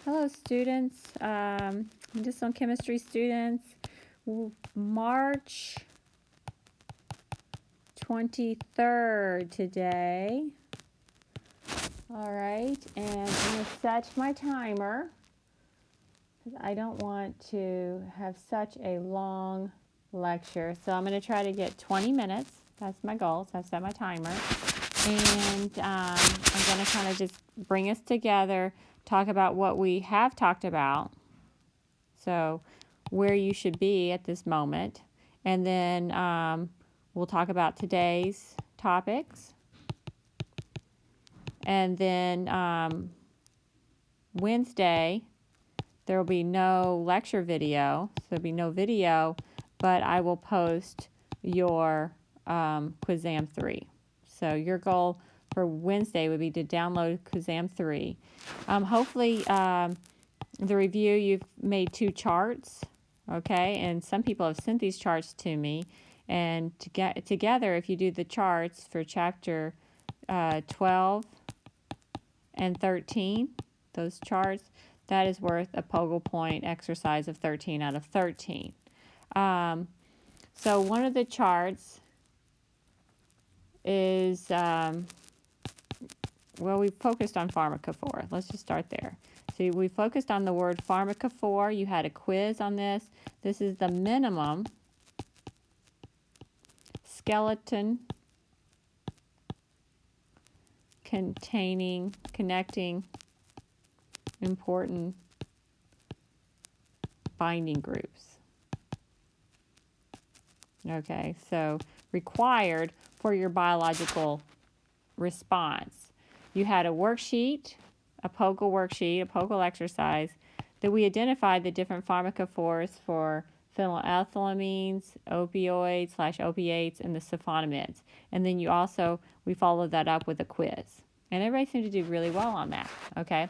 Hello students, medicinal chemistry students. March 23rd today. All right, and I'm going to set my timer because I don't want to have such a long lecture. So I'm going to try to get 20 minutes. That's my goal, so I've set my timer. And I'm going to kind of just bring us together, talk about what we have talked about. So where you should be at this moment. And then we'll talk about today's topics. And then Wednesday, there will be no lecture video. So there'll be no video, but I will post your Quizam 3. So your goal for Wednesday would be to download Quizam 3. Hopefully, the review, you've made 2 charts, okay? And some people have sent these charts to me. And together, if you do the charts for chapter 12 and 13, those charts, that is worth a Poggle Point exercise of 13 out of 13. So one of the charts is, well, we focused on pharmacophore. Let's just start there. So we focused on the word pharmacophore. You had a quiz on this. This is the minimum skeleton connecting important binding groups. Okay, so required for your biological response. You had a worksheet, a Poggle worksheet, a Poggle exercise, that we identified the different pharmacophores for phenylethylamines, opioids/opiates, and the sulfonamides. And then we followed that up with a quiz. And everybody seemed to do really well on that, okay?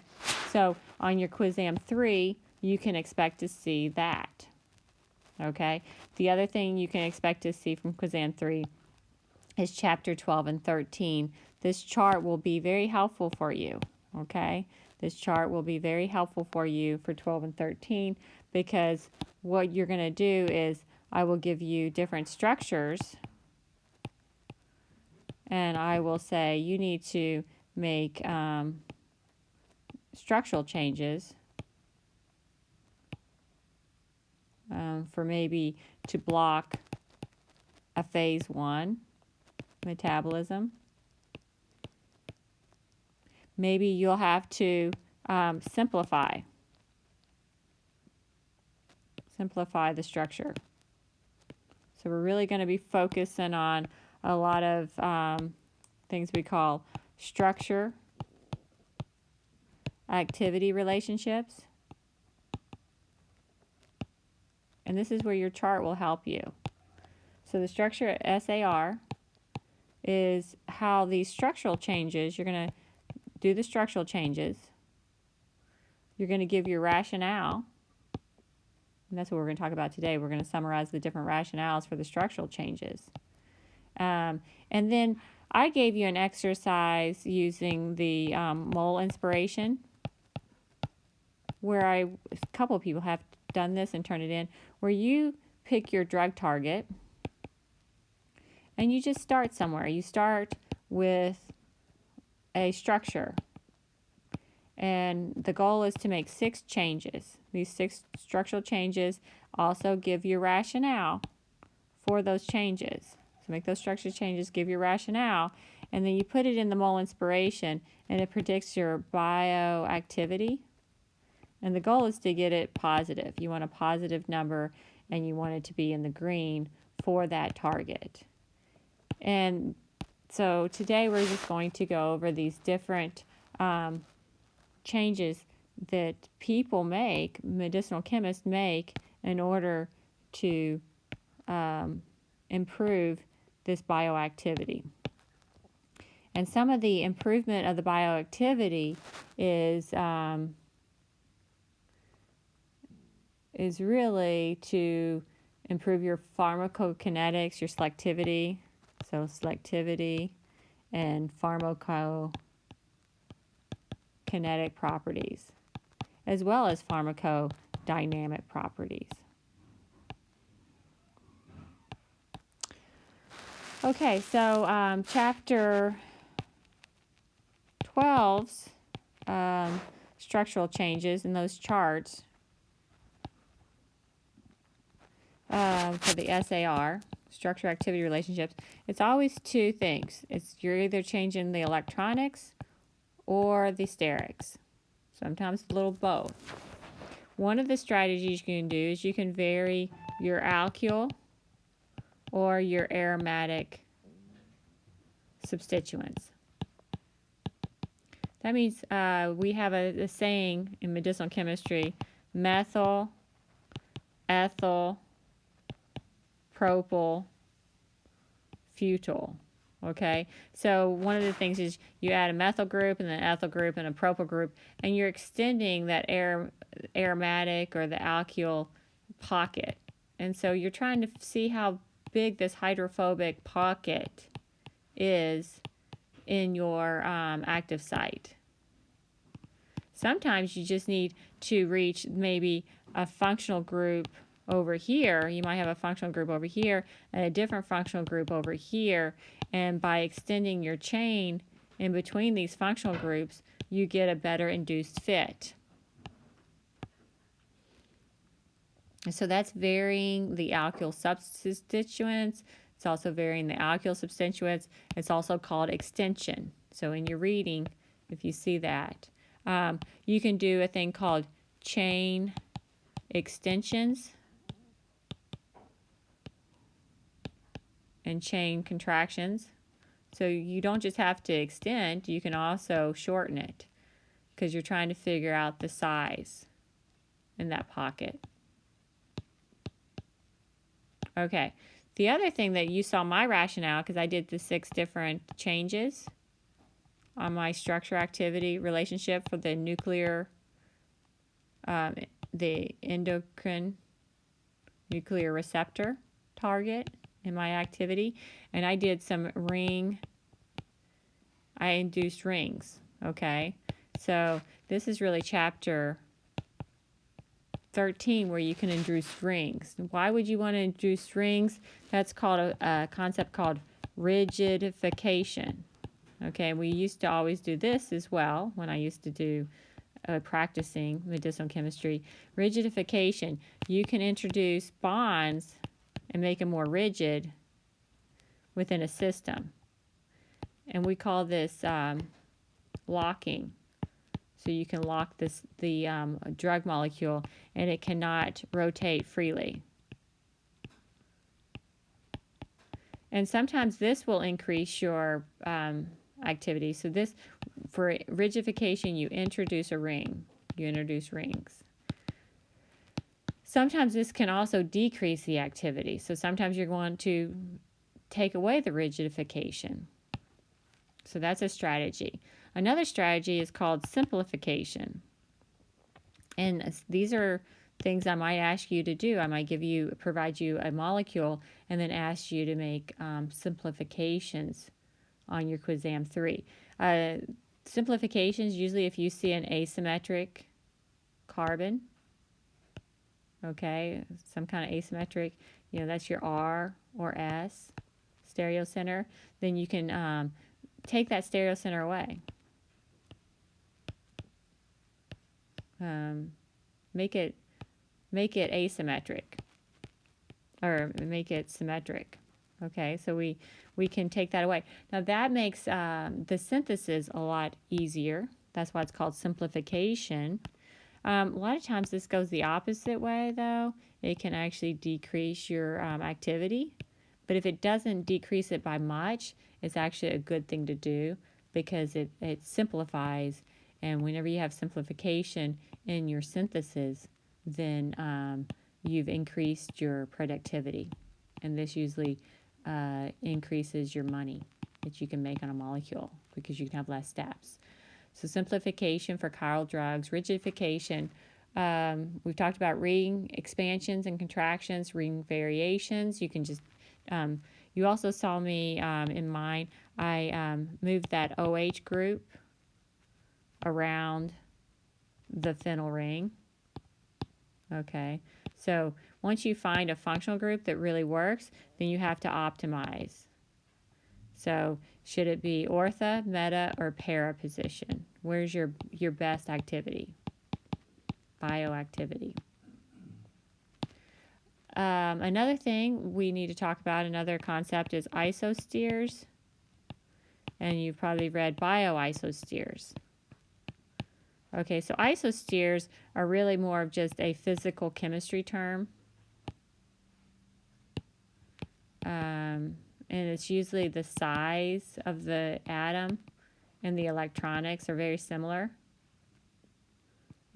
So on your Quizam 3, you can expect to see that, okay? The other thing you can expect to see from Quizam 3 is chapter 12 and 13. This chart will be very helpful for you, okay? This chart will be very helpful for you for 12 and 13 because what you're going to do is I will give you different structures and I will say you need to make structural changes for maybe to block a phase 1 metabolism. Maybe you'll have to simplify the structure. So we're really going to be focusing on a lot of things we call structure activity relationships. And this is where your chart will help you. So the structure SAR is how these structural changes, you're going to do the structural changes. You're going to give your rationale. And that's what we're going to talk about today. We're going to summarize the different rationales for the structural changes. And then I gave you an exercise using the mole inspiration, where a couple of people have done this and turned it in, where you pick your drug target and you just start somewhere. You start with a structure. And the goal is to make 6 changes. These 6 structural changes also give you rationale for those changes. So make those structural changes, give your rationale, and then you put it in the mole inspiration, and it predicts your bioactivity. And the goal is to get it positive. You want a positive number, and you want it to be in the green for that target. And so today we're just going to go over these different changes that people make, medicinal chemists make, in order to improve this bioactivity. And some of the improvement of the bioactivity is really to improve your pharmacokinetics, your selectivity, so selectivity and pharmacokinetic properties. as well as pharmacodynamic properties. Okay, so chapter 12's structural changes in those charts for the SAR, structure activity relationships, it's always two things. You're either changing the electronics or the sterics. Sometimes a little both. One of the strategies you can do is you can vary your alkyl or your aromatic substituents. That means we have a saying in medicinal chemistry: methyl, ethyl, propyl, futyl. Okay, so one of the things is you add a methyl group and an ethyl group and a propyl group, and you're extending that aromatic or the alkyl pocket. And so you're trying to see how big this hydrophobic pocket is in your active site. Sometimes you just need to reach maybe a functional group over here. You might have a functional group over here and a different functional group over here. And by extending your chain in between these functional groups, you get a better induced fit. So that's varying the alkyl substituents. It's also varying the alkyl substituents. It's also called extension. So in your reading, if you see that, you can do a thing called chain extensions and chain contractions. So you don't just have to extend, you can also shorten it because you're trying to figure out the size in that pocket. Okay, the other thing that you saw my rationale, because I did the 6 different changes on my structure activity relationship for the nuclear, the endocrine nuclear receptor target in my activity, and I did some I induced rings. Okay, so this is really chapter 13 where you can induce rings. Why would you want to induce rings? That's called a concept called rigidification. Okay, we used to always do this as well when I used to do practicing medicinal chemistry. Rigidification, you can introduce bonds and make them more rigid within a system. And we call this locking. So you can lock the drug molecule and it cannot rotate freely. And sometimes this will increase your activity. So this, for rigidification, you introduce a ring. You introduce rings. Sometimes this can also decrease the activity. So sometimes you're going to take away the rigidification. So that's a strategy. Another strategy is called simplification. And these are things I might ask you to do. I might provide you a molecule and then ask you to make simplifications on your Quizam 3. Simplifications, usually if you see an asymmetric carbon, okay, some kind of asymmetric, that's your R or S stereocenter, then you can take that stereocenter away. Make it asymmetric, or make it symmetric. Okay, so we can take that away. Now that makes the synthesis a lot easier. That's why it's called simplification. A lot of times this goes the opposite way, though. It can actually decrease your activity. But if it doesn't decrease it by much, it's actually a good thing to do because it simplifies. And whenever you have simplification in your synthesis, then you've increased your productivity. And this usually increases your money that you can make on a molecule because you can have less steps. So simplification for chiral drugs, rigidification. We've talked about ring expansions and contractions, ring variations. You can just, you also saw me in mine, I moved that OH group around the phenyl ring. Okay, so once you find a functional group that really works, then you have to optimize. So should it be ortho, meta, or para position? Where's your best activity? Bioactivity. Another thing we need to talk about, another concept, is isosteres. And you've probably read bioisosteres. Okay, so isosteres are really more of just a physical chemistry term. And it's usually the size of the atom and the electronics are very similar.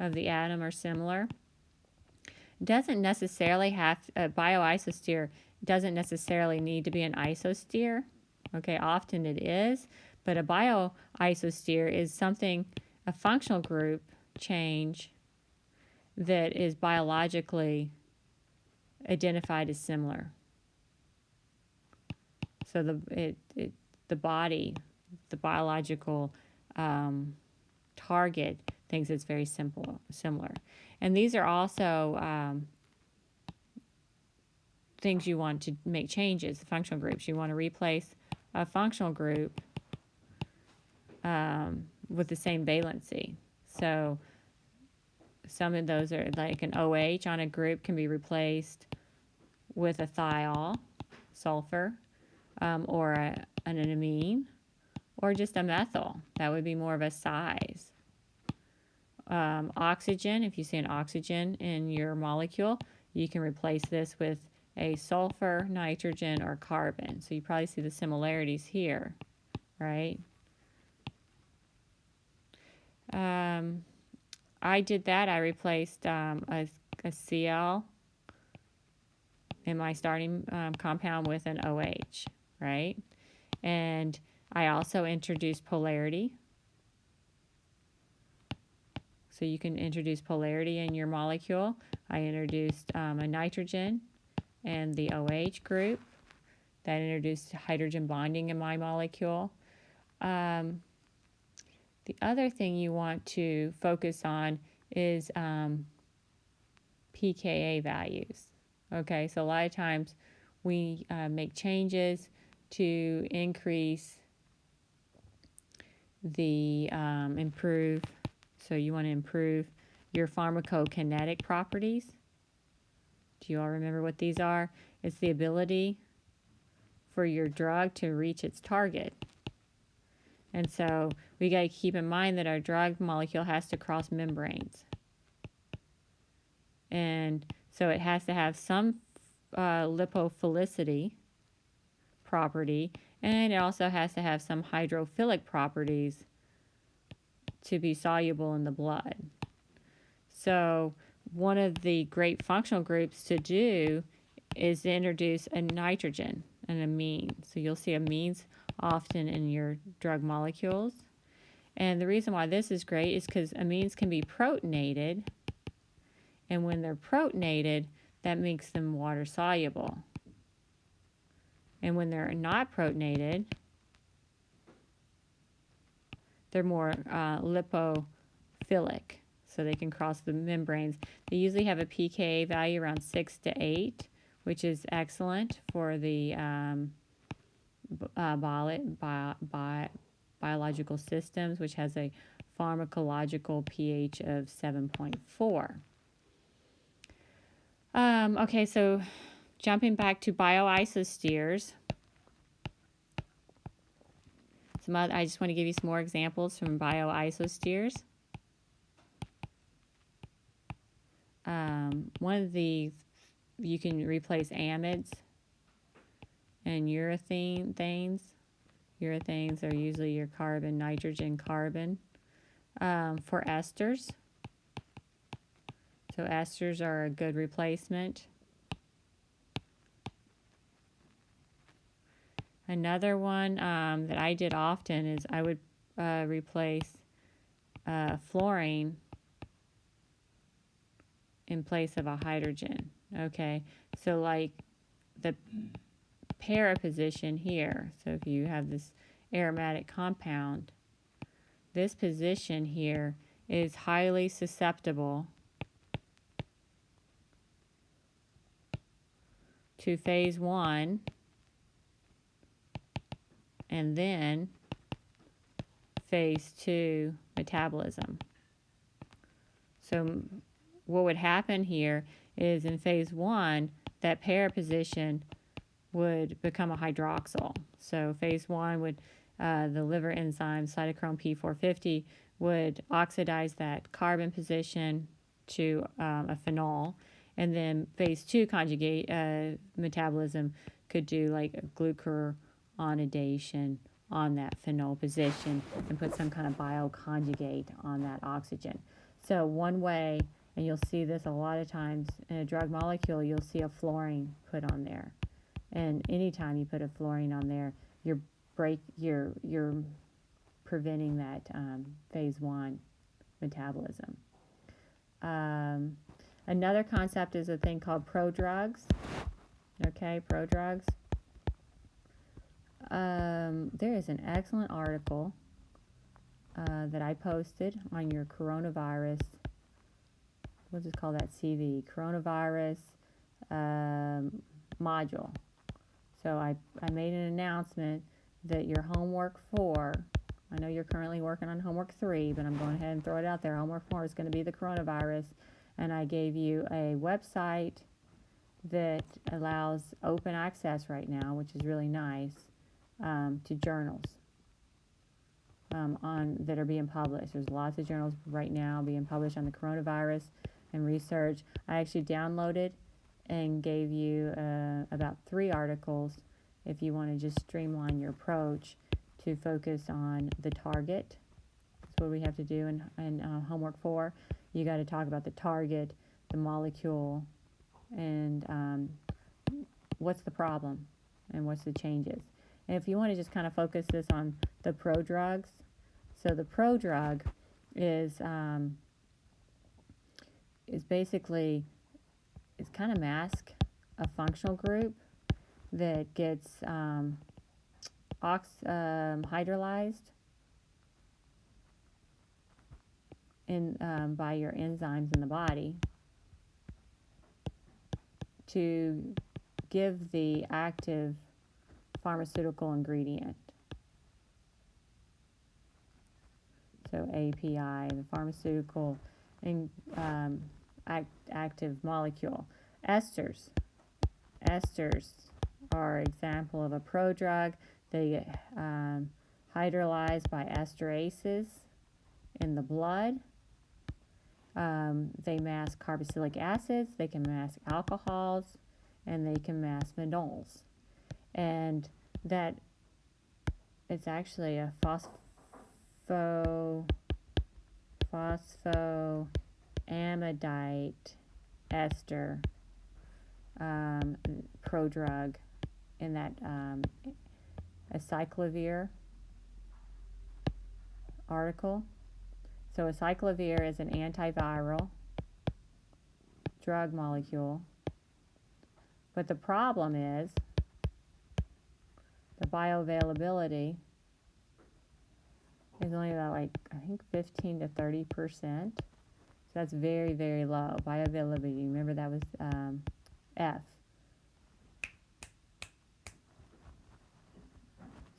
Of the atom are similar. Doesn't necessarily have, a bioisostere doesn't necessarily need to be an isostere. Okay, often it is, but a bioisostere is something, a functional group change that is biologically identified as similar. So the body, the biological target thinks it's very similar. And these are also things you want to make changes, the functional groups. You want to replace a functional group with the same valency. So some of those are like an OH on a group can be replaced with a thiol, sulfur, or an amine, or just a methyl. That would be more of a size. Oxygen, if you see an oxygen in your molecule, you can replace this with a sulfur, nitrogen, or carbon. So you probably see the similarities here, right? I did that. I replaced a Cl in my starting compound with an OH, right? And I also introduced polarity. So you can introduce polarity in your molecule. I introduced a nitrogen and the OH group. That introduced hydrogen bonding in my molecule. The other thing you want to focus on is pKa values. Okay, so a lot of times we make changes to increase the improve. So you want to improve your pharmacokinetic properties. Do you all remember what these are? It's the ability for your drug to reach its target. And so we got to keep in mind that our drug molecule has to cross membranes. And so it has to have some lipophilicity property, and it also has to have some hydrophilic properties to be soluble in the blood. So one of the great functional groups to do is to introduce a nitrogen, an amine. So you'll see amines often in your drug molecules. And the reason why this is great is because amines can be protonated, and when they're protonated, that makes them water soluble. And when they're not protonated, they're more lipophilic, so they can cross the membranes. They usually have a pKa value around 6 to 8, which is excellent for the biological systems, which has a pharmacological pH of 7.4. Okay, so jumping back to bioisosteres. I just want to give you some more examples from bioisosteres. One of the, you can replace amides and urethanes. Urethanes are usually your carbon, nitrogen, carbon. For esters. So esters are a good replacement. Another one that I did often is I would replace fluorine in place of a hydrogen. Okay, so like the para position here. So if you have this aromatic compound, this position here is highly susceptible to phase 1 and then phase 2 metabolism. So what would happen here is in phase 1, that para position would become a hydroxyl. So phase 1 would, the liver enzyme cytochrome P450 would oxidize that carbon position to a phenol. And then phase 2 conjugate metabolism could do like a glucuronidation on that phenol position and put some kind of bioconjugate on that oxygen. So one way, and you'll see this a lot of times in a drug molecule, you'll see a fluorine put on there. And anytime you put a fluorine on there, you're preventing that phase 1 metabolism. Another concept is a thing called prodrugs. Okay, prodrugs. There is an excellent article that I posted on your coronavirus, we'll just call that CV, coronavirus module. So I made an announcement that your homework 4, I know you're currently working on homework 3, but I'm going ahead and throw it out there. Homework 4 is going to be the coronavirus, and I gave you a website that allows open access right now, which is really nice, to journals that are being published. There's lots of journals right now being published on the coronavirus and research. I actually downloaded and gave you about 3 articles if you want to just streamline your approach to focus on the target. That's what we have to do in homework 4. You got to talk about the target, the molecule, and what's the problem and what's the changes. And if you want to just kind of focus this on the prodrugs, so the prodrug is basically, it's kind of mask a functional group that gets hydrolyzed by your enzymes in the body to give the active pharmaceutical ingredient. So API, the pharmaceutical active molecule. Esters are an example of a prodrug. They get hydrolyzed by esterases in the blood. They mask carboxylic acids, they can mask alcohols, and they can mask phenols. And that it's actually a phosphoamidite ester prodrug in that acyclovir article. So acyclovir is an antiviral drug molecule, but the problem is the bioavailability is only about, like, I think 15 to 30%. So that's very, very low. Bioavailability, remember that was F.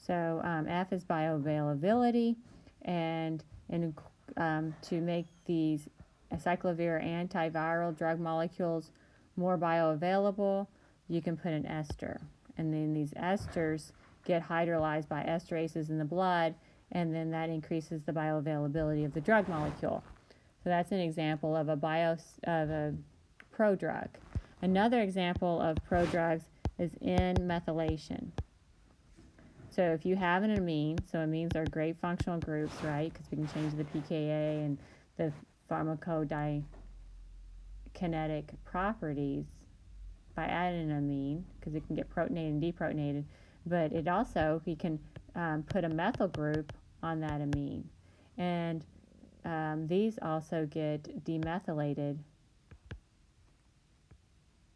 So F is bioavailability, and to make these acyclovir antiviral drug molecules more bioavailable, you can put an ester. And then these esters get hydrolyzed by esterases in the blood, and then that increases the bioavailability of the drug molecule. So that's an example of a prodrug. Another example of prodrugs is N-methylation. So if you have an amine, so amines are great functional groups, right? Because we can change the pKa and the pharmacokinetic properties by adding an amine, because it can get protonated and deprotonated. But it also, we can put a methyl group on that amine. And these also get demethylated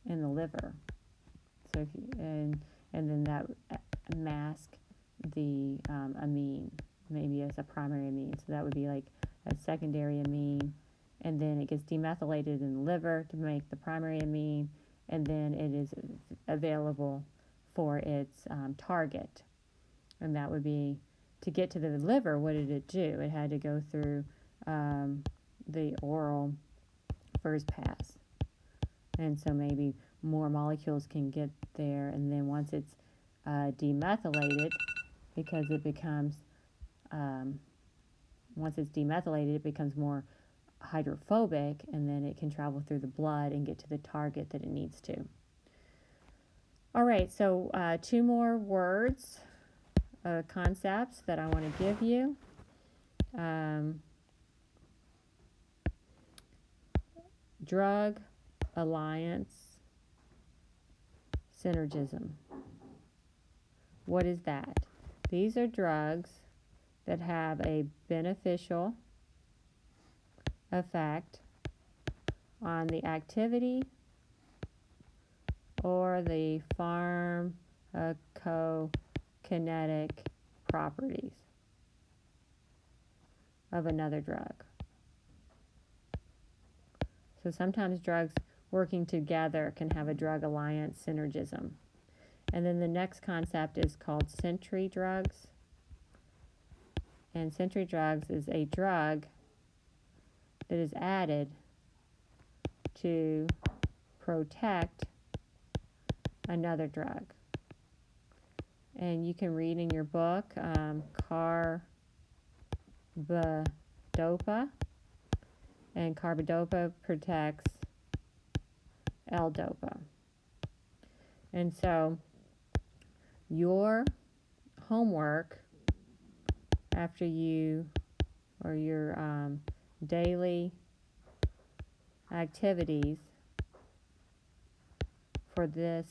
in the liver. So if you, and then that mask the amine, maybe as a primary amine. So that would be like a secondary amine, and then it gets demethylated in the liver to make the primary amine, and then it is available for its target. And that would be, to get to the liver, what did it do? It had to go through the oral first pass. And so maybe more molecules can get there, and then once it's demethylated, because it becomes, once it's demethylated, it becomes more hydrophobic, and then it can travel through the blood and get to the target that it needs to. All right, so 2 more words, concepts that I want to give you. Drug alliance synergism. What is that? These are drugs that have a beneficial effect on the activity or the pharmacokinetic properties of another drug. So sometimes drugs working together can have a drug alliance synergism. And then the next concept is called sentry drugs. And sentry drugs is a drug that is added to protect another drug. And you can read in your book carbidopa, and carbidopa protects L-dopa. And so your homework after you, or your daily activities for this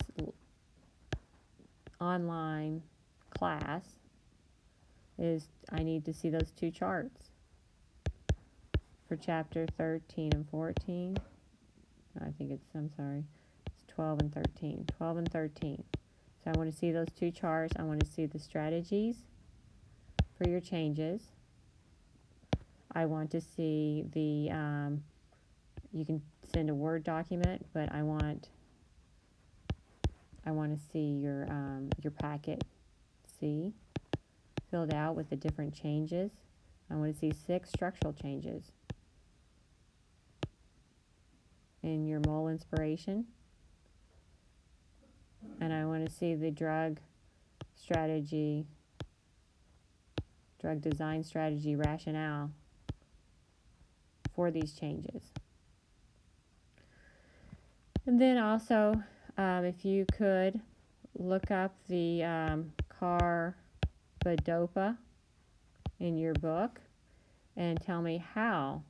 online class is, I need to see those 2 charts for chapter 13 and 14. It's 12 and 13. 12 and 13. So I want to see those 2 charts. I want to see the strategies for your changes. I want to see the, you can send a Word document, but I want to see your packet C filled out with the different changes. I want to see 6 structural changes in your mole inspiration. And I want to see the drug design strategy rationale for these changes. And then also, if you could look up the carbidopa in your book and tell me, how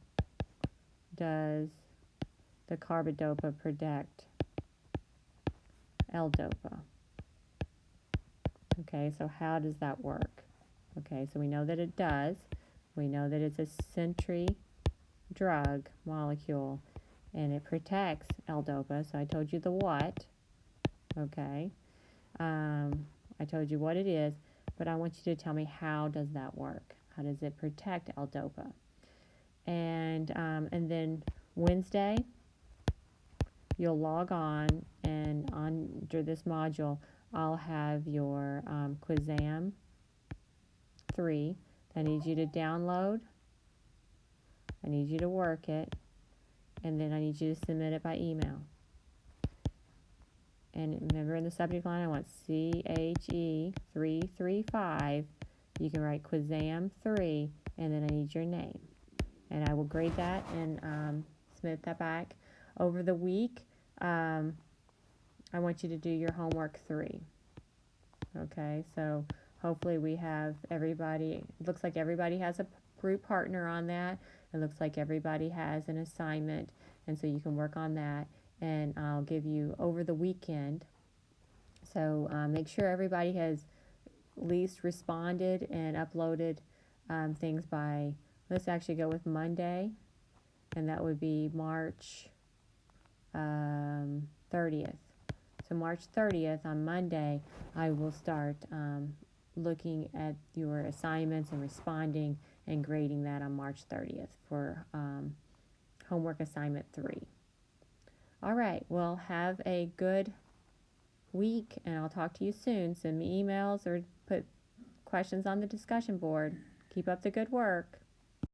does the carbidopa protect L-dopa? Okay, so how does that work? Okay, so we know that it does. We know that it's a sentry drug molecule, and it protects L-dopa. So I told you the what. Okay, I told you what it is, but I want you to tell me, how does that work? How does it protect L-dopa? And then Wednesday, you'll log on, and under this module, I'll have your Quizam 3. I need you to download. I need you to work it, and then I need you to submit it by email. And remember, in the subject line, I want CHE335. You can write Quizam 3, and then I need your name. And I will grade that and submit that back. Over the week, I want you to do your homework 3. Okay, so hopefully we have everybody. It looks like everybody has a group partner on that. It looks like everybody has an assignment, and so you can work on that. And I'll give you over the weekend. So make sure everybody has at least responded and uploaded things by, let's actually go with Monday, and that would be March 30th. So March 30th, on Monday, I will start looking at your assignments and responding and grading that on March 30th for homework assignment 3. All right, well, have a good week, and I'll talk to you soon. Send me emails or put questions on the discussion board. Keep up the good work.